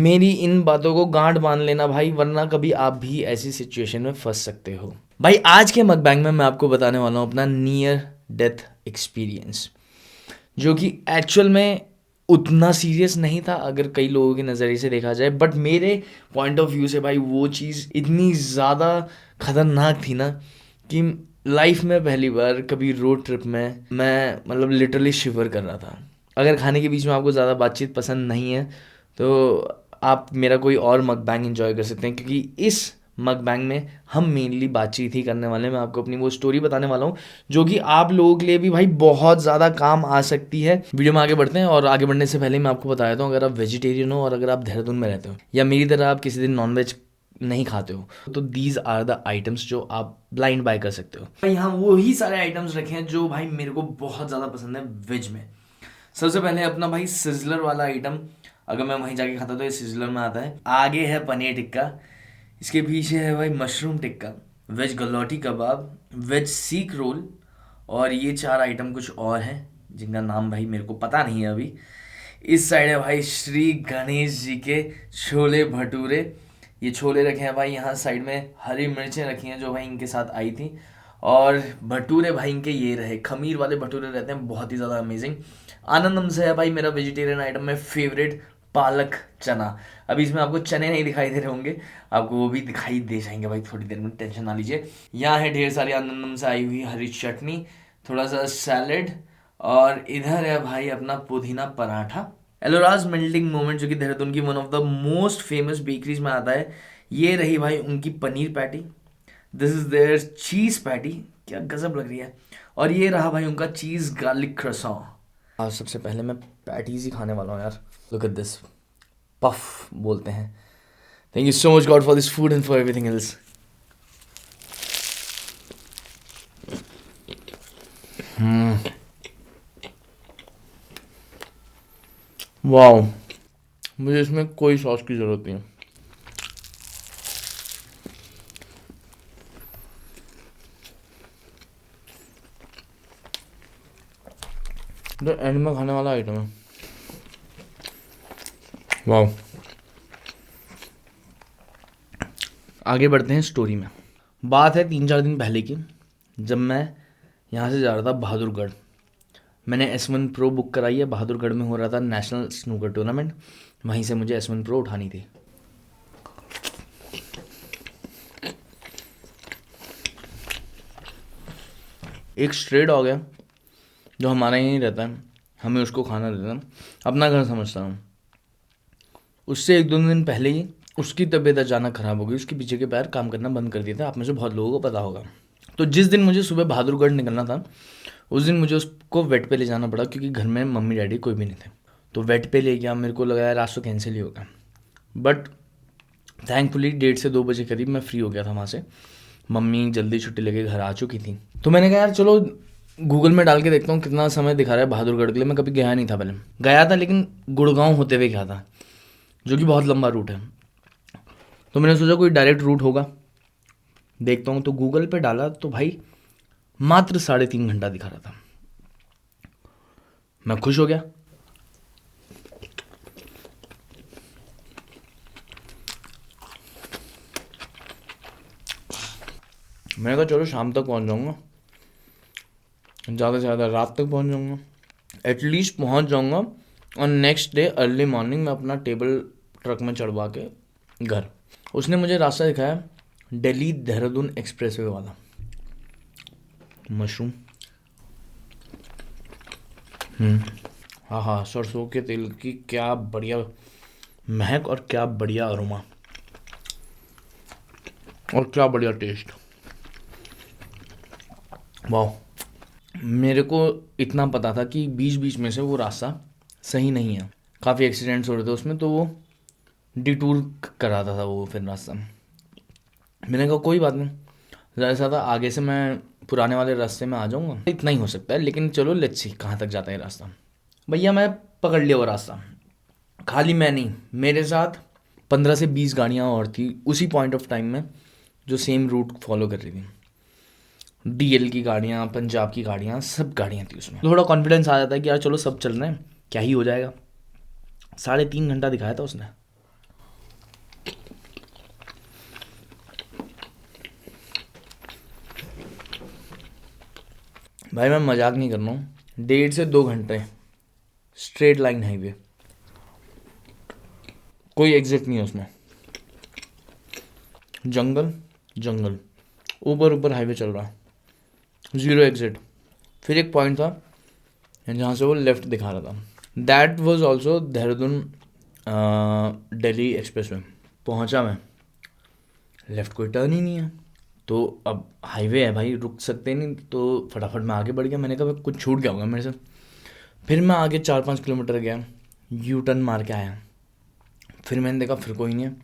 मेरी इन बातों को गांठ बांध लेना भाई, वरना कभी आप भी ऐसी सिचुएशन में फंस सकते हो। भाई आज के मकबैंग में मैं आपको बताने वाला हूँ अपना नियर डेथ एक्सपीरियंस, जो कि एक्चुअल में उतना सीरियस नहीं था अगर कई लोगों के नज़रिए से देखा जाए, बट मेरे पॉइंट ऑफ व्यू से भाई वो चीज़ इतनी ज़्यादा खतरनाक थी ना कि लाइफ में पहली बार कभी रोड ट्रिप में मैं मतलब लिटरली शिवर कर रहा था। अगर खाने के बीच में आपको ज़्यादा बातचीत पसंद नहीं है तो आप मेरा कोई और मकबैंग एंजॉय कर सकते हैं, क्योंकि इस मकबैंग में हम मेनली बातचीत ही करने वाले हैं। मैं आपको अपनी वो स्टोरी बताने वाला हूँ जो कि आप लोगों के लिए भी भाई बहुत ज़्यादा काम आ सकती है। वीडियो में आगे बढ़ते हैं, और आगे बढ़ने से पहले मैं आपको बता देता हूँ, अगर आप वेजिटेरियन हो और अगर आप देहरादून में रहते हो या मेरी तरह आप किसी दिन नॉनवेज नहीं खाते हो, तो दीज आर द आइटम्स जो आप ब्लाइंड बाय कर सकते हो। भाई यहाँ वही सारे आइटम्स रखे हैं जो भाई मेरे को बहुत ज़्यादा पसंद है वेज में। सबसे पहले अपना भाई सिजलर वाला आइटम, अगर मैं वहीं जाके खाता तो ये सिजलर में आता है। आगे है पनीर टिक्का, इसके पीछे है भाई मशरूम टिक्का, वेज गलौटी कबाब, वेज सीख रोल, और ये चार आइटम कुछ और हैं जिनका नाम भाई मेरे को पता नहीं है अभी। इस साइड है भाई श्री गणेश जी के छोले भटूरे। ये छोले रखे हैं भाई यहाँ साइड में, हरी मिर्चें रखी हैं जो भाई इनके साथ आई थी, और भटूरे भाई इनके ये रहे, खमीर वाले भटूरे रहते हैं, बहुत ही ज़्यादा अमेजिंग। आनंदम से है भाई मेरा वेजिटेरियन आइटम में फेवरेट पालक चना। अभी इसमें आपको चने नहीं दिखाई दे रहे होंगे, आपको वो भी दिखाई दे जाएंगे भाई थोड़ी देर में, टेंशन ना लीजिए। यहाँ है ढेर सारी आनंदम से आई हुई हरी चटनी, थोड़ा सा सैलेड, और इधर है भाई अपना पुदीना पराठा। एलोराज मेल्टिंग मोमेंट जो कि देहरादून की one of the most famous bakeries में आता है, ये रही भाई उनकी paneer patty. This is their cheese patty, क्या गजब लग रही है। और ये रहा भाई उनका चीज गार्लिक क्रसॉ। आज सबसे पहले मैं पैटीज ही खाने वाला हूँ यार। लुक एट दिस, पफ बोलते हैं। Thank you so much God for this food and for everything else. Wow, मुझे इसमें कोई सॉस की ज़रूरत नहीं है। तो एंड में खाने वाला आइटम है। वाओ, आगे बढ़ते हैं स्टोरी में। बात है 3-4 दिन पहले की, जब मैं यहाँ से जा रहा था बहादुरगढ़। मैंने S1 Pro बुक कराई है, बहादुरगढ़ में हो रहा था नेशनल स्नूकर टूर्नामेंट, वहीं से मुझे S1 Pro उठानी थी। एक स्ट्रे डॉग है जो हमारा यहीं रहता है, हमें उसको खाना देता है, अपना घर समझता हूँ। उससे 1-2 दिन पहले ही उसकी तबीयत अचानक ख़राब हो गई, उसके पीछे के पैर काम करना बंद कर दिए थे, आप में से बहुत लोगों को पता होगा। तो जिस दिन मुझे सुबह बहादुरगढ़ निकलना था, उस दिन मुझे उसको वेट पे ले जाना पड़ा, क्योंकि घर में मम्मी डैडी कोई भी नहीं थे। तो वेट पे ले गया, मेरे को लगा यार आज तो कैंसिल ही होगा, बट थैंकफुली 1:30 से 2 बजे करीब मैं फ्री हो गया था वहाँ से। मम्मी जल्दी छुट्टी लेके घर आ चुकी थी, तो मैंने कहा यार चलो गूगल में डाल के देखता हूँ कितना समय दिखा रहा है बहादुरगढ़ के लिए। मैं कभी गया नहीं था, पहले गया था लेकिन गुड़गांव होते हुए गया था, जो कि बहुत लंबा रूट है। तो मैंने सोचा कोई डायरेक्ट रूट होगा, देखता हूँ। तो गूगल पे डाला तो भाई मात्र 3.5 घंटा दिखा रहा था। मैं खुश हो गया। मैंने कहा चलो शाम तक पहुँच जाऊँगा, ज़्यादा से ज़्यादा रात तक पहुँच जाऊँगा, एटलीस्ट पहुँच जाऊँगा। और नेक्स्ट डे अर्ली मॉर्निंग मैं अपना टेबल ट्रक में चढ़वा के घर। उसने मुझे रास्ता दिखाया दिल्ली देहरादून एक्सप्रेसवे वाला। मशरूम, हाँ हाँ, सरसों के तेल की क्या बढ़िया महक और क्या बढ़िया अरोमा और क्या बढ़िया टेस्ट। वाह, मेरे को इतना पता था कि बीच बीच में से वो रास्ता सही नहीं है, काफ़ी एक्सीडेंट्स हो रहे थे उसमें, तो वो डिटूर कराता था वो फिर रास्ता। मैंने कहा कोई बात नहीं, ज़्यादा से ज़्यादा आगे से मैं पुराने वाले रास्ते में आ जाऊँगा, इतना ही हो सकता है, लेकिन चलो लेट्स सी कहाँ तक जाता है रास्ता। भैया मैं पकड़ लिया वो रास्ता, खाली मैं नहीं, मेरे साथ 15 से 20 गाड़ियाँ और थी उसी पॉइंट ऑफ टाइम में जो सेम रूट फॉलो कर रही थी। DL की गाड़ियाँ, पंजाब की गाड़ियाँ, सब गाड़ियाँ थी उसमें। थोड़ा कॉन्फिडेंस आ जाता है कि यार चलो सब चल रहे हैं, क्या ही हो जाएगा। 3.5 घंटा दिखाया था उसने, भाई मैं मजाक नहीं कर रहा हूँ, 1.5 से 2 घंटे स्ट्रेट लाइन हाईवे, कोई एग्जिट नहीं है उसमें, जंगल जंगल, ऊपर ऊपर हाईवे चल रहा, 0 एग्जिट। फिर एक पॉइंट था जहाँ से वो लेफ्ट दिखा रहा था, that was also Dehradun Delhi express way. पहुँचा मैं, लेफ्ट कोई टर्न ही नहीं है, तो अब हाईवे है भाई, रुक सकते नहीं, तो फटाफट मैं आगे बढ़ गया। मैंने कहा कुछ छूट गया होगा मेरे से। फिर मैं आगे 4-5 किलोमीटर गया, यू टर्न मार के आया। फिर मैंने देखा फिर कोई नहीं है।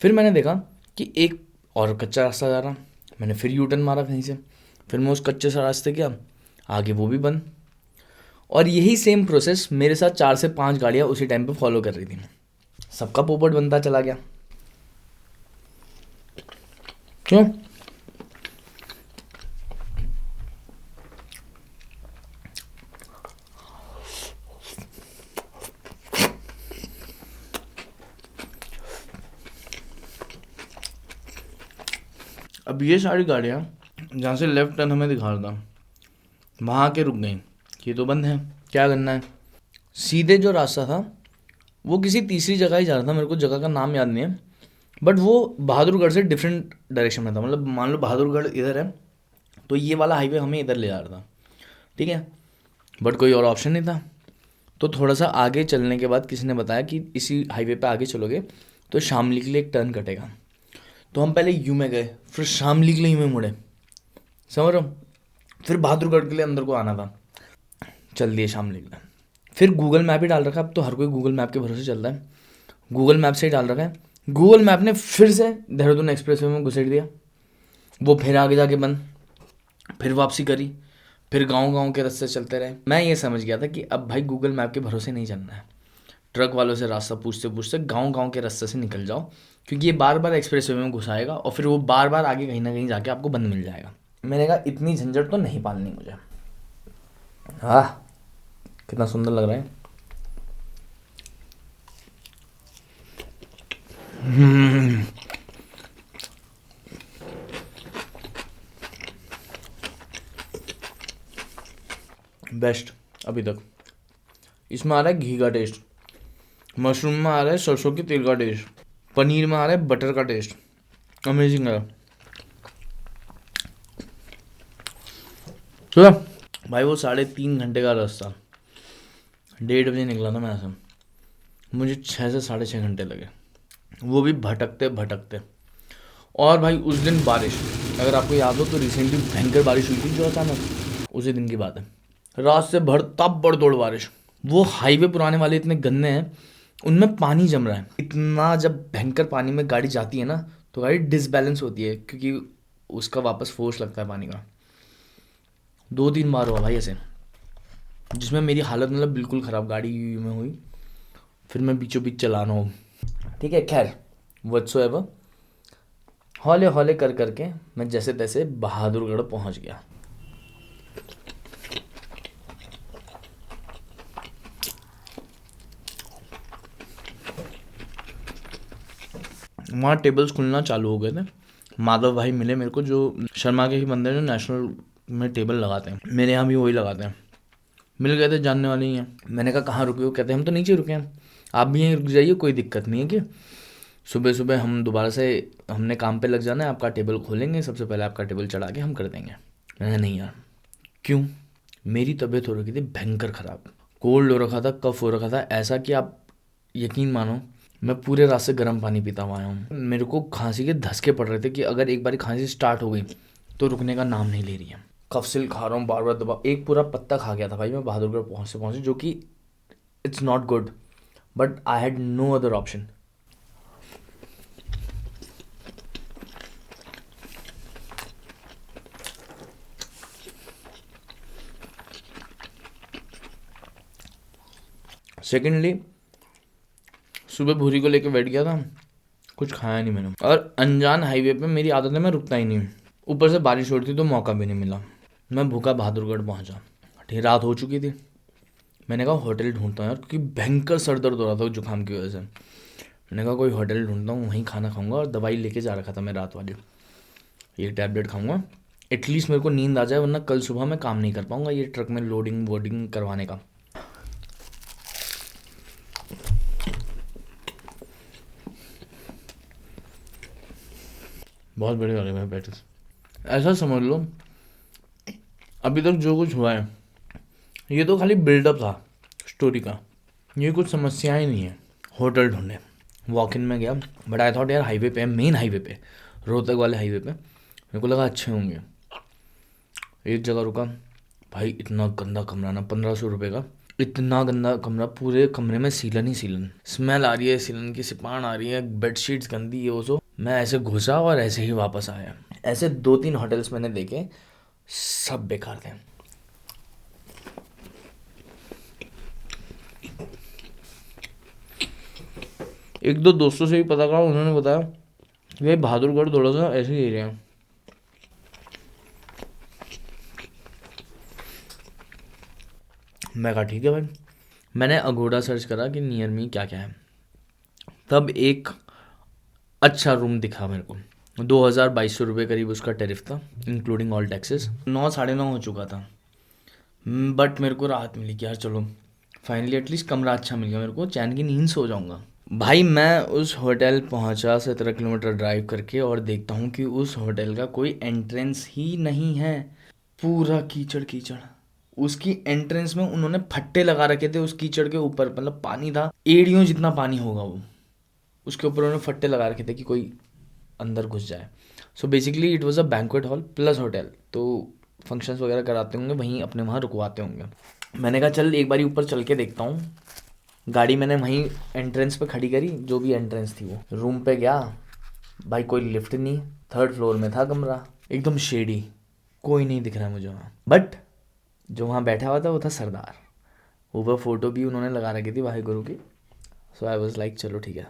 फिर मैंने देखा कि एक और कच्चा रास्ता जा रहा, मैंने फिर यू टर्न मारा कहीं से। फिर मैं उस कच्चे से रास्ते गया, आगे वो भी बंद। और यही सेम प्रोसेस मेरे साथ 4 से 5 गाड़ियाँ उसी टाइम पे फॉलो कर रही थी। सबका पोपट बनता चला गया। क्यों? अब ये सारी गाड़ियाँ जहाँ से लेफ्ट टर्न हमें दिखा रहा था, वहाँ आके रुक गई। ये तो बंद है, क्या करना है? सीधे जो रास्ता था वो किसी तीसरी जगह ही जा रहा था, मेरे को जगह का नाम याद नहीं है, बट वो बहादुरगढ़ से डिफरेंट डायरेक्शन में था। मतलब मान लो बहादुरगढ़ इधर है, तो ये वाला हाईवे हमें इधर ले जा रहा था, ठीक है, बट कोई और ऑप्शन नहीं था। तो थोड़ा सा आगे चलने के बाद किसी ने बताया कि इसी हाईवे पे आगे चलोगे तो शामली के लिए एक टर्न कटेगा। तो हम पहले यू में गए, फिर शामली के लिए यू में मुड़े, समझ रहे हो? फिर बहादुरगढ़ के लिए अंदर को आना था, चल दिए शामली के लिए। फिर गूगल मैप ही डाल रखा है, अब तो हर कोई गूगल मैप के भरोसे चलता है, गूगल मैप से ही डाल रखा है। गूगल मैप ने फिर से देहरादून एक्सप्रेसवे में घुसेड़ दिया, वो फिर आगे जाके बंद, फिर वापसी करी, फिर गांव के रास्ते चलते रहे। मैं ये समझ गया था कि अब भाई गूगल मैप के भरोसे नहीं चलना है, ट्रक वालों से रास्ता पूछते पूछते गांव के रास्ते से निकल जाओ, क्योंकि ये बार बार एक्सप्रेसवे में घुसाएगा और फिर वो बार बार आगे कहीं ना कहीं जाके आपको बंद मिल जाएगा। मैंने कहा इतनी झंझट तो नहीं पालनी मुझे। हाँ, कितना सुंदर लग रहा है। बेस्ट अभी तक इसमें आ रहा है घी का टेस्ट, मशरूम में आ रहा है सरसों के तेल का टेस्ट, पनीर में आ रहा है बटर का टेस्ट, अमेजिंग है। तो भाई वो 3.5 घंटे का रास्ता, 1:30 बजे निकला था मैं ऐसा, मुझे 6 से 6.5 घंटे लगे, वो भी भटकते भटकते। और भाई उस दिन बारिश, अगर आपको याद हो तो रिसेंटली भयंकर बारिश हुई थी जो अचानक, उसी दिन की बात है, रात से भर तब बड़तोड़ बारिश। वो हाईवे पुराने वाले इतने गंदे हैं, उनमें पानी जम रहा है इतना, जब भयंकर पानी में गाड़ी जाती है ना तो गाड़ी डिसबैलेंस होती है, क्योंकि उसका वापस फोर्स लगता है पानी का। 2-3 बार हुआ भाई ऐसे, जिसमें मेरी हालत मतलब बिल्कुल ख़राब गाड़ी में हुई, फिर मैं बीचों बीच चलाना हो, ठीक है। खैर व्हाटसोएवर, हौले हौले कर करके मैं जैसे तैसे बहादुरगढ़ पहुंच गया। वहाँ टेबल्स खुलना चालू हो गए थे, माधव भाई मिले मेरे को, जो शर्मा के ही बंदे जो नेशनल में टेबल लगाते हैं, मेरे यहाँ भी वही लगाते हैं, मिल गए थे, जानने वाले ही हैं। मैंने कहा कहाँ रुके हो? कहते हम तो नीचे रुके हैं, आप भी यहीं रुक जाइए, कोई दिक्कत नहीं है, कि सुबह सुबह हम दोबारा से हमने काम पे लग जाना है, आपका टेबल खोलेंगे, सबसे पहले आपका टेबल चढ़ा के हम कर देंगे। मैंने कहा नहीं यार। क्यों? मेरी तबीयत हो रखी थी भयंकर ख़राब, कोल्ड हो रखा था, कफ हो रखा था, ऐसा कि आप यकीन मानो मैं पूरे रात से गर्म पानी पीता हुआ आया हूँ। मेरे को खांसी के धसके पड़ रहे थे कि अगर एक बार खांसी स्टार्ट हो गई तो रुकने का नाम नहीं ले रही है। कफ सिल खा रहा हूँ बार बार दबा, एक पूरा पत्ता खा गया था भाई मैं बहादुरगढ़ पहुँचे, जो कि it's not good, but I had no other option. Secondly सुबह भूरी को लेके बैठ गया था, कुछ खाया नहीं मैंने, और अनजान हाईवे पे मेरी आदत है मैं रुकता ही नहीं, ऊपर से बारिश हो रही थी तो मौका भी नहीं मिला। मैं भूखा बहादुरगढ़ पहुंचा, ठीक, रात हो चुकी थी। मैंने कहा होटल ढूंढता हूँ यार, क्योंकि भयंकर सर दर्द हो रहा था जुकाम की वजह से। मैंने कहा कोई होटल ढूंढता हूँ, वहीं खाना खाऊंगा, और दवाई लेके जा रखा था मैं रात वाली, एक टैबलेट खाऊंगा एटलीस्ट मेरे को नींद आ जाए, वरना कल सुबह मैं काम नहीं कर पाऊंगा ये ट्रक में लोडिंग वोडिंग करवाने का। बहुत बढ़िया लगे भाई पैटिस। ऐसा समझ लो अभी तक जो कुछ हुआ है ये तो खाली बिल्डअप था स्टोरी का, ये कुछ समस्याएं नहीं है। होटल ढूंढे, वॉक इन में गया, बट आई थॉट यार हाईवे पे, मेन हाईवे पे, रोहतक वाले हाईवे पे, मेरे को लगा अच्छे होंगे। एक जगह रुका भाई, इतना गंदा कमरा ना, 1500 रुपये का, इतना गंदा कमरा, पूरे कमरे में सीलन ही सीलन, स्मेल आ रही है सीलन की, सिपान आ रही है, बेडशीट्स गंदी है वो सो। मैं ऐसे घुसा और ऐसे ही वापस आया। ऐसे 2-3 होटल्स मैंने देखे, सब बेकार थे। एक दो दोस्तों से भी पता करा, उन्होंने बताया ये बहादुरगढ़ थोड़ा सा ऐसे ही एरिया है। मैं कहा ठीक है भाई। मैंने अगोड़ा सर्च करा कि नियर मी क्या क्या है, तब एक अच्छा रूम दिखा मेरे को। 2200 करीब उसका टेरिफ था, इंक्लूडिंग ऑल टैक्सेस। 9 साढ़े 9 हो चुका था, बट मेरे को राहत मिली कि यार चलो फाइनली एटलीस्ट कमरा अच्छा मिल गया, मेरे को चैन की नींद सो जाऊंगा। भाई मैं उस होटल पहुंचा 17 किलोमीटर ड्राइव करके, और देखता हूँ कि उस होटल का कोई एंट्रेंस ही नहीं है, पूरा कीचड़ कीचड़। उसकी एंट्रेंस में उन्होंने फट्टे लगा रखे थे उस कीचड़ के ऊपर, मतलब पानी था एड़ियों जितना पानी होगा वो, उसके ऊपर उन्होंने फट्टे लगा रखे थे कि कोई अंदर घुस जाए। So basically it was a banquet hall plus hotel, तो फंक्शंस वगैरह कराते होंगे वहीं, अपने वहाँ रुकवाते होंगे। मैंने कहा चल एक बारी ऊपर चल के देखता हूँ। गाड़ी मैंने वहीं एंट्रेंस पे खड़ी करी, जो भी एंट्रेंस थी वो। रूम पे गया भाई, कोई लिफ्ट नहीं, 3rd फ्लोर में था कमरा, एकदम शेडी, कोई नहीं दिख रहा मुझे वहाँ। बट जो वहाँ बैठा हुआ था वो था सरदार, ऊपर फोटो भी उन्होंने लगा रखी थी वाहे गुरु की। सो आई वॉज लाइक चलो ठीक है।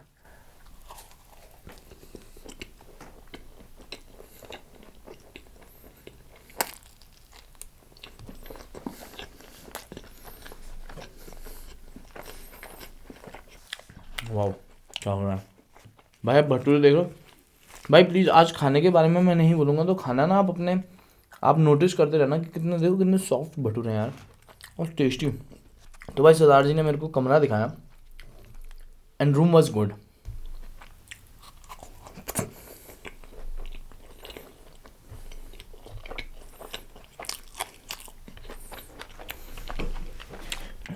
वाह क्या हो रहा है भाई, आप भटूरे देख लो भाई। प्लीज़ आज खाने के बारे में मैं नहीं बोलूँगा, तो खाना ना आप अपने आप नोटिस करते रहना कि कितने, देखो कितने सॉफ्ट भटूरे हैं यार और टेस्टी। तो भाई सरदार जी ने मेरे को कमरा दिखाया एंड रूम वॉज गुड।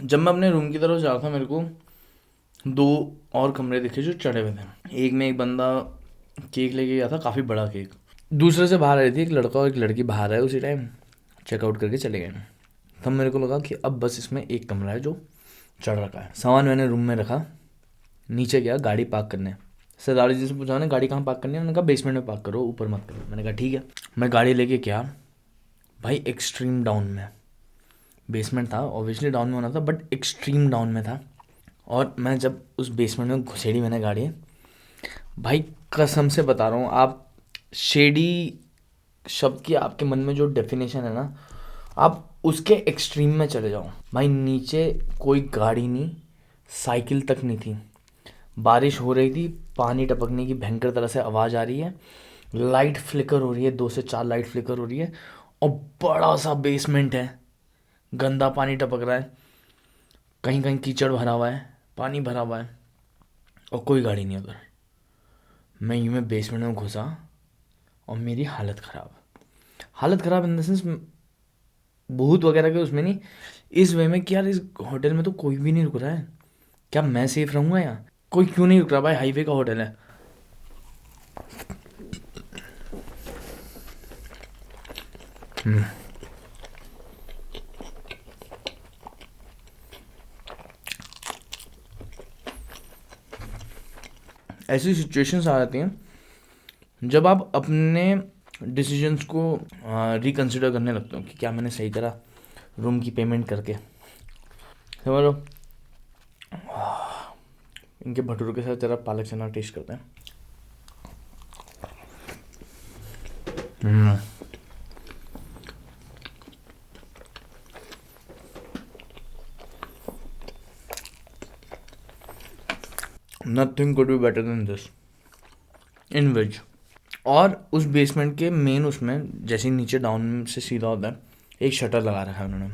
जब मैं अपने रूम की तरफ जा रहा था, मेरे को 2 और कमरे दिखे जो चढ़े हुए थे। एक में एक बंदा केक लेके गया था, काफ़ी बड़ा केक। दूसरे से बाहर आई थी एक लड़का और एक लड़की, बाहर आए उसी टाइम, चेकआउट करके चले गए। तब मेरे को लगा कि अब बस इसमें एक कमरा है जो चढ़ रखा है। सामान मैंने रूम में रखा, नीचे गया गाड़ी पार्क करने। सरदार जी से पूछा ने गाड़ी कहाँ पार्क करनी है, उन्होंने कहा बेसमेंट में पार्क करो, ऊपर मत करो। मैंने कहा ठीक है। मैं गाड़ी लेके क्या भाई, एक्सट्रीम डाउन में, बेसमेंट था ऑब्वियसली, डाउन में होना था बट एक्सट्रीम डाउन में था। और मैं जब उस बेसमेंट में घुसेड़ी मैंने गाड़ी, भाई कसम से बता रहा हूँ, आप शेडी शब्द की आपके मन में जो डेफिनेशन है ना, आप उसके एक्सट्रीम में चले जाओ। भाई नीचे कोई गाड़ी नहीं, साइकिल तक नहीं थी, बारिश हो रही थी, पानी टपकने की भयंकर तरह से आवाज़ आ रही है, लाइट फ्लिकर हो रही है, 2 से 4 लाइट फ्लिकर हो रही है, और बड़ा सा बेसमेंट है, गंदा पानी टपक रहा है, कहीं कहीं कीचड़ भरा हुआ है, पानी भरा हुआ है, और कोई गाड़ी नहीं उधर। मैं यूँ में बेसमेंट में घुसा और मेरी हालत ख़राब, हालत ख़राब इन द सेंस, भूत वगैरह के उसमें नहीं, इस वे में कि यार इस होटल में तो कोई भी नहीं रुक रहा है, क्या मैं सेफ रहूँगा यहाँ? कोई क्यों नहीं रुक रहा भाई, हाईवे का होटल है। ऐसी सिचुएशंस आ जाती हैं जब आप अपने डिसीजंस को रिकंसिडर करने लगते हो कि क्या मैंने सही करा रूम की पेमेंट करके। समझ लो, इनके भटूरों के साथ जरा पालक चना टेस्ट करते हैं। Nothing could be better than this in veg. और उस बेसमेंट के मेन उसमें जैसे ही नीचे डाउन से सीधा होता है एक शटर लगा रखा है उन्होंने,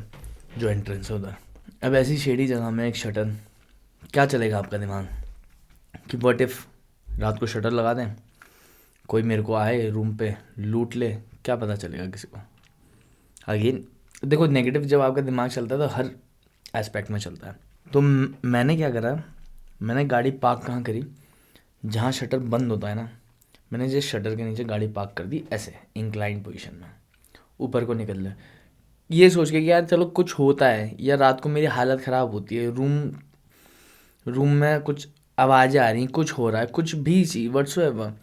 जो एंट्रेंस है उधर। अब ऐसी शेडी जगह में एक शटर, क्या चलेगा आपका दिमाग कि व्हाट इफ़ रात को शटर लगा दें, कोई मेरे को आए रूम पे लूट ले, क्या पता चलेगा किसी को। अगेन देखो, नेगेटिव जब आपका दिमाग चलता है तो हर एस्पेक्ट में चलता है। तो मैंने क्या करा, मैंने गाड़ी पार्क कहाँ करी, जहाँ शटर बंद होता है ना, मैंने जिस शटर के नीचे गाड़ी पार्क कर दी ऐसे इंक्लाइन पोजीशन में, ऊपर को निकल ले, ये सोच के कि यार चलो कुछ होता है, या रात को मेरी हालत ख़राब होती है, रूम में कुछ आवाज़ें आ रही, कुछ हो रहा है, कुछ भी चीज़ व्हाट्सएवर,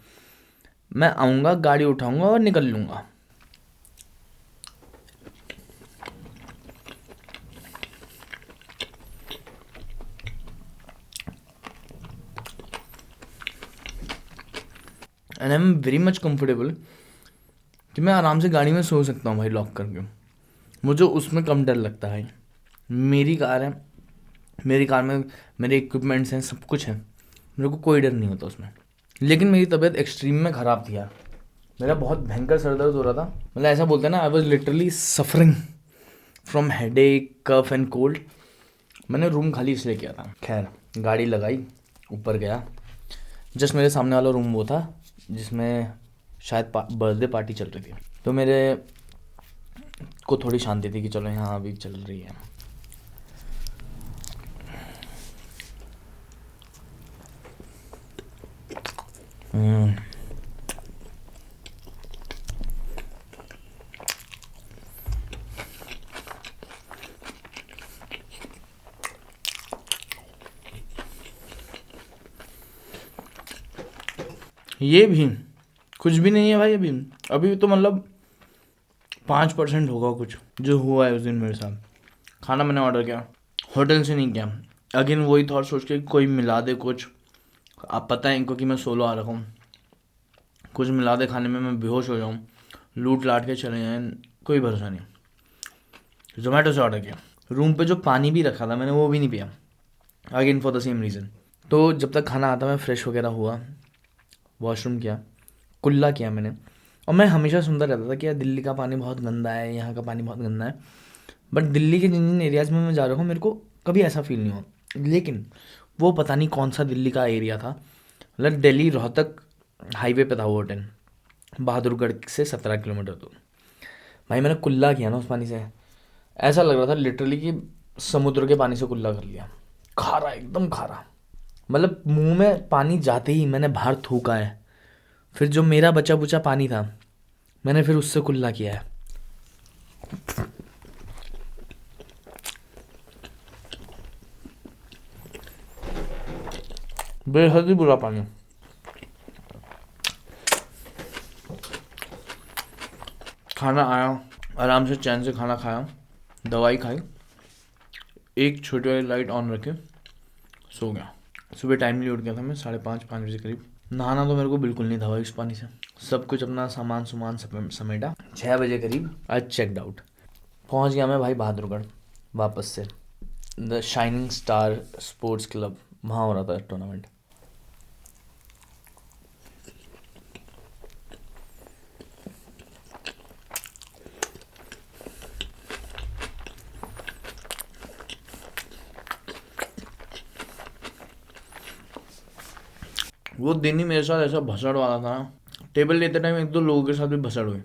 मैं आऊँगा, गाड़ी उठाऊँगा और निकल लूँगा। And I am very much comfortable कि मैं आराम से गाड़ी में सो सकता हूँ भाई लॉक करके। मुझे उसमें कम डर लगता है। मेरी कार है, मेरी कार में मेरे इक्विपमेंट्स हैं, सब कुछ है, मेरे को कोई डर नहीं होता उसमें। लेकिन मेरी तबीयत एक्सट्रीम में ख़राब थी यार, मेरा बहुत भयंकर सर दर्द हो रहा था। मतलब ऐसा बोलते हैं ना, I was literally suffering from headache, cough and cold. मैंने रूम खाली इसलिए किया था। खैर गाड़ी लगाई, ऊपर गया, जस्ट मेरे सामने वाला रूम वो था जिसमें शायद बर्थडे पार्टी चल रही थी। तो मेरे को थोड़ी शांति थी कि चलो यहाँ अभी चल रही है। ये भी कुछ भी नहीं है भाई, अभी तो मतलब 5% होगा कुछ जो हुआ है उस दिन मेरे साथ। खाना मैंने ऑर्डर किया, होटल से नहीं किया। अगेन वही थॉट सोच के कोई मिला दे कुछ, आप पता है इनको कि मैं सोलो आ रखा हूँ, कुछ मिला दे खाने में, मैं बेहोश हो जाऊँ, लूट लाट के चले जाएँ, कोई भरोसा नहीं। जोमेटो से ऑर्डर किया। रूम पे जो पानी भी रखा था मैंने वो भी नहीं पिया, again for the same reason. तो जब तक खाना आता मैं फ्रेश वगैरह हुआ, वॉशरूम किया, कुल्ला किया मैंने। और मैं हमेशा सुनता रहता था कि यार दिल्ली का पानी बहुत गंदा है, यहाँ का पानी बहुत गंदा है, बट दिल्ली के जिन जिन एरियाज़ में मैं जा रहा हूँ मेरे को कभी ऐसा फील नहीं हुआ। लेकिन वो पता नहीं कौन सा दिल्ली का एरिया था, मतलब दिल्ली रोहतक हाईवे पे था वो होटल, बहादुरगढ़ से 17 किलोमीटर दूर। भाई मैंने कुल्ला किया ना उस पानी से, ऐसा लग रहा था लिटरली कि समुद्र के पानी से कुल्ला कर लिया। खारा, एकदम खारा, मतलब मुंह में पानी जाते ही मैंने बाहर थूका है। फिर जो मेरा बचा बुचा पानी था मैंने फिर उससे कुल्ला किया है। बेहद ही बुरा पानी। खाना आया, आराम से चैन से खाना खाया, दवाई खाई, एक छोटी वाली लाइट ऑन रखे, सो गया। सुबह टाइमली उठ गया था मैं, 5:30 बजे करीब। नहाना तो मेरे को बिल्कुल नहीं था भाई इस पानी से। सब कुछ अपना सामान समेटा, 6 बजे करीब आज चेकड आउट। पहुंच गया मैं भाई बहादुरगढ़ वापस से, the shining star sports club, वहाँ हो रहा था टूर्नामेंट। वो दिन ही मेरे साथ ऐसा भसड़ वाला था ना, टेबल लेते टाइम 1-2 लोगों के साथ भी भसड़ हुई।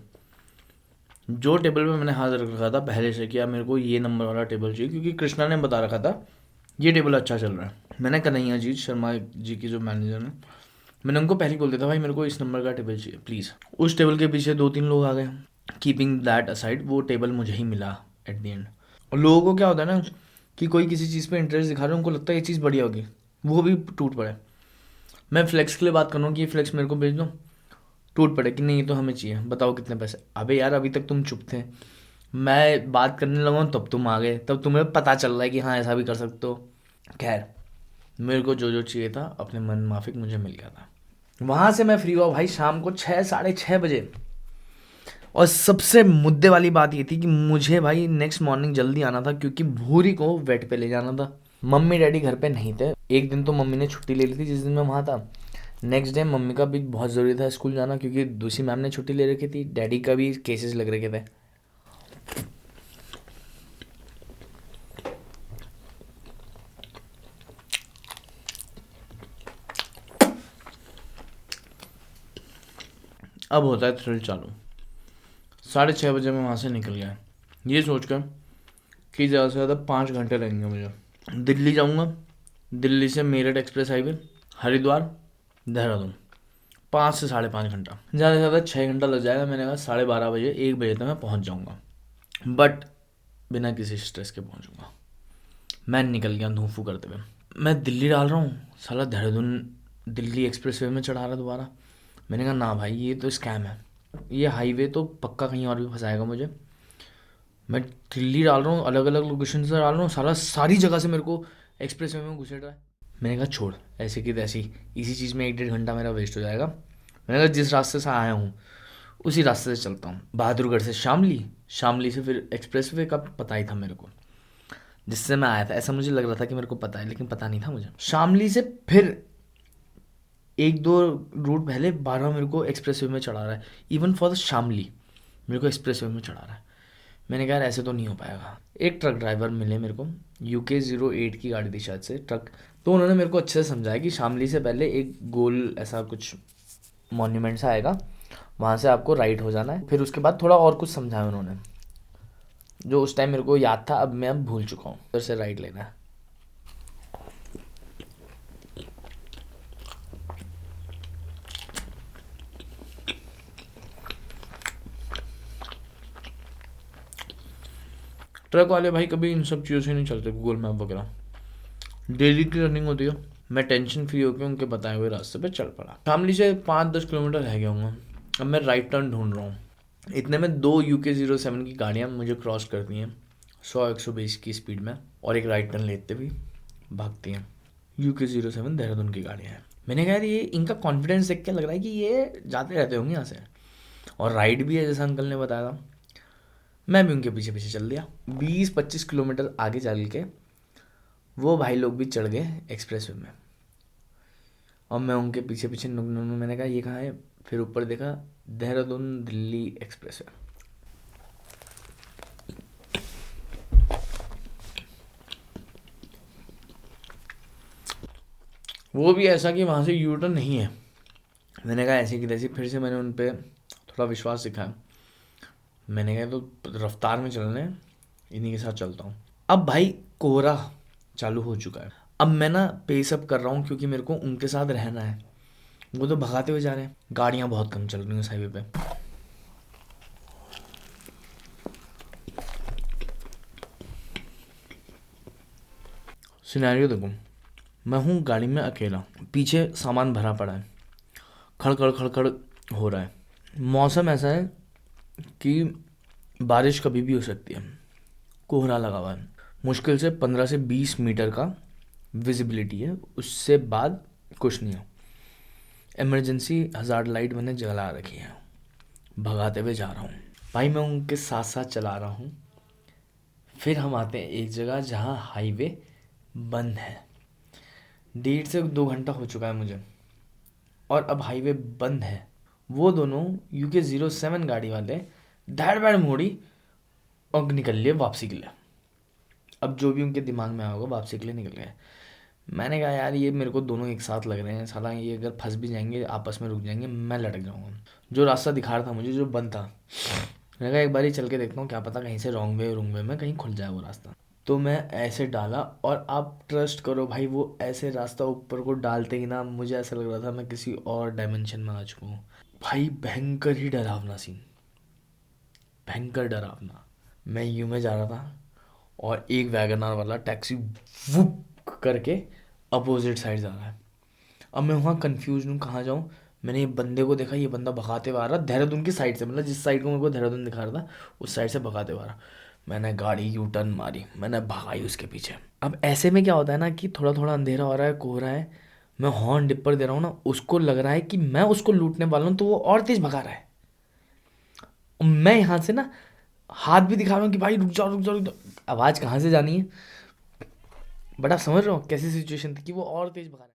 जो टेबल पे मैंने हाथ रख रखा था पहले से, किया मेरे को ये नंबर वाला टेबल चाहिए, क्योंकि कृष्णा ने बता रखा था ये टेबल अच्छा चल रहा है। मैंने कन्हैया जी शर्मा जी की जो मैनेजर हैं, मैंने उनको पहले बोल दिया था भाई मेरे को इस नंबर का टेबल चाहिए प्लीज़। उस टेबल के पीछे 2-3 लोग आ गए। कीपिंग दैट असाइड, वो टेबल मुझे ही मिला एट द एंड। और लोगों को क्या होता है ना कि कोई किसी चीज़ पे इंटरेस्ट दिखा रहे हैं, उनको लगता है ये चीज़ बढ़िया होगी, वो भी टूट पड़े। मैं फ्लेक्स के लिए बात कर रहा हूँ कि ये फ्लेक्स मेरे को भेज दो, टूट पड़े कि नहीं ये तो हमें चाहिए, बताओ कितने पैसे। अबे यार अभी तक तुम चुप थे, मैं बात करने लगा तब तुम आ गए, तब तुम्हें पता चल रहा है कि हाँ ऐसा भी कर सकते हो। खैर मेरे को जो जो चाहिए था अपने मन माफिक मुझे मिल गया था। वहाँ से मैं फ्री हुआ भाई शाम को 6-6:30 बजे। और सबसे मुद्दे वाली बात ये थी कि मुझे भाई नेक्स्ट मॉर्निंग जल्दी आना था, क्योंकि भूरी को वेट पे ले जाना था। मम्मी डैडी घर पे नहीं थे। एक दिन तो मम्मी ने छुट्टी ले ली थी जिस दिन मैं वहाँ था, नेक्स्ट डे मम्मी का भी बहुत ज़रूरी था स्कूल जाना, क्योंकि दूसरी मैम ने छुट्टी ले रखी थी, डैडी का भी केसेस लग रखे थे। अब होता है थ्रिल चालू। 6:30 बजे मैं वहाँ से निकल गया, ये सोचकर कि ज़्यादा से ज़्यादा 5 घंटे लगेंगे मुझे। दिल्ली जाऊँगा, दिल्ली से मेरठ एक्सप्रेस हाईवे, हरिद्वार, देहरादून, 5 से 5.5 घंटा, ज़्यादा से ज़्यादा 6 घंटा लग जाएगा। मैंने कहा 12:30 बजे 1 बजे तक मैं पहुँच जाऊँगा, बट बिना किसी स्ट्रेस के पहुँचूँगा। मैं निकल गया धूफू करते हुए। मैं दिल्ली डाल रहा हूँ, साला देहरादून दिल्ली एक्सप्रेस वे में चढ़ा रहा दोबारा। मैंने कहा ना भाई, ये तो स्कैम है, ये हाईवे तो पक्का कहीं और भी फंसाएगा मुझे। मैं दिल्ली डाल रहा हूँ, अलग अलग लोकेशन से डाल रहा हूँ, साला सारी जगह से मेरे को एक्सप्रेस वे में घुसेड़ रहा है। मैंने कहा छोड़, ऐसे की तैसी इसी चीज़ में 1-1.5 घंटा मेरा वेस्ट हो जाएगा। मैंने कहा जिस रास्ते से आया हूँ उसी रास्ते से चलता हूँ। बहादुरगढ़ से शामली, शामली से फिर एक्सप्रेस वे का पता ही था मेरे को, जिससे मैं आया था। ऐसा मुझे लग रहा था कि मेरे को पता है, लेकिन पता नहीं था मुझे। शामली से फिर 1-2 रूट पहले 12 मेरे को एक्सप्रेस वे में चढ़ा रहा है। इवन फॉर द शामली मेरे को एक्सप्रेस वे में चढ़ा रहा है। मैंने कहा यार ऐसे तो नहीं हो पाएगा। एक ट्रक ड्राइवर मिले मेरे को, UK08 की गाड़ी थी शायद से ट्रक। तो उन्होंने मेरे को अच्छे से समझाया कि शामली से पहले एक गोल ऐसा कुछ मॉन्यूमेंट सा आएगा, वहाँ से आपको राइट हो जाना है। फिर उसके बाद थोड़ा और कुछ समझाया उन्होंने, जो उस टाइम मेरे को याद था, अब मैं भूल चुका हूँ। उधर से राइट लेना है। ट्रक वाले भाई कभी इन सब चीज़ों से नहीं चलते, गूगल मैप वगैरह। डेली की रनिंग होती है, मैं टेंशन फ्री होकर उनके बताए हुए रास्ते पे चल पड़ा। शामली से 5-10 किलोमीटर रह गया हूँ। अब मैं राइट टर्न ढूंढ रहा हूँ, इतने में 2 UK07 की गाड़ियाँ मुझे क्रॉस करती हैं 100-120 की स्पीड में, और एक राइट टर्न लेते हुए भागती हैं। UK07 देहरादून की गाड़ियाँ हैं। मैंने कहा यार ये इनका कॉन्फिडेंस देख के लग रहा है कि ये जाते रहते होंगे यहाँ से, और राइड भी है जैसा अंकल ने बताया था। मैं भी उनके पीछे पीछे चल दिया। 20-25 किलोमीटर आगे चल के वो भाई लोग भी चढ़ गए एक्सप्रेस वे में, और मैं उनके पीछे पीछे मैंने कहा ये कहाँ है। फिर ऊपर देखा, देहरादून दिल्ली एक्सप्रेस वे। वो भी ऐसा कि वहाँ से यू टर्न नहीं है। मैंने कहा ऐसी की तैसी, फिर से मैंने उन पर थोड़ा विश्वास दिखाया। मैंने कहा तो रफ्तार में चलने, इन्हीं के साथ चलता हूँ। अब भाई कोहरा चालू हो चुका है। अब मैं ना पेस अप कर रहा हूँ, क्योंकि मेरे को उनके साथ रहना है। वो तो भगाते हुए जा रहे हैं, गाड़ियाँ बहुत कम चल रही हैं उस हाईवे पे। सिनेरियो देखो, मैं हूँ गाड़ी में अकेला, पीछे सामान भरा पड़ा है, खड़खड़ खड़खड़ हो रहा है। मौसम ऐसा है कि बारिश कभी भी हो सकती है, कोहरा लगा हुआ है, मुश्किल से 15 से 20 मीटर का विजिबिलिटी है, उससे बाद कुछ नहीं है। इमरजेंसी हज़ार्ड लाइट मैंने जला रखी है, भगाते हुए जा रहा हूँ भाई, मैं उनके साथ साथ चला रहा हूँ। फिर हम आते हैं एक जगह जहाँ हाईवे बंद है। 1.5 से 2 घंटा हो चुका है मुझे, और अब हाईवे बंद है। वो दोनों UK07 गाड़ी वाले धड़ बैड़ मोड़ी और निकल लिए वापसी के लिए। अब जो भी उनके दिमाग में आया होगा, वापसी के लिए निकल गए। मैंने कहा यार ये मेरे को दोनों एक साथ लग रहे हैं, साला ये अगर फंस भी जाएंगे, आपस में रुक जाएंगे, मैं लटक जाऊंगा। जो रास्ता दिखा रहा था मुझे, जो बंद था, मैंने कहा एक बार ही चल के देखता हूँ, क्या पता कहीं से रॉन्ग वे में कहीं खुल जाए वो रास्ता। तो मैं ऐसे डाला, और आप ट्रस्ट करो भाई, वो ऐसे रास्ता ऊपर को डालते ही ना मुझे ऐसा लग रहा था मैं किसी और डायमेंशन में आ चुका हूँ भाई। भयंकर ही डरावना सीन, भयंकर डरावना। मैं यूं में जा रहा था, और एक वैगनार वाला टैक्सी वुप करके अपोजिट साइड जा रहा है। अब मैं वहाँ कंफ्यूज हूँ कहाँ जाऊँ। मैंने ये बंदे को देखा, ये बंदा भगाते हुए आ रहा देहरादून की साइड से, मतलब जिस साइड को मेरे को देहरादून दिखा रहा था उस साइड से भगाते हुए आ रहा। मैंने गाड़ी यू टर्न मारी, मैंने भगाई उसके पीछे। अब ऐसे में क्या होता है ना कि थोड़ा थोड़ा अंधेरा हो रहा है, कोहरा है, मैं हॉर्न डिपर दे रहा हूँ ना, उसको लग रहा है कि मैं उसको लूटने वाला हूँ, तो वो और तेज भगा रहा है। मैं यहाँ से ना हाथ भी दिखा रहा हूँ कि भाई रुक जाओ रुक जाओ रुक जाओ, आवाज़ कहाँ से जानी है, बट आप समझ रहे हो कैसी सिचुएशन थी कि वो और तेज भगा रहा है।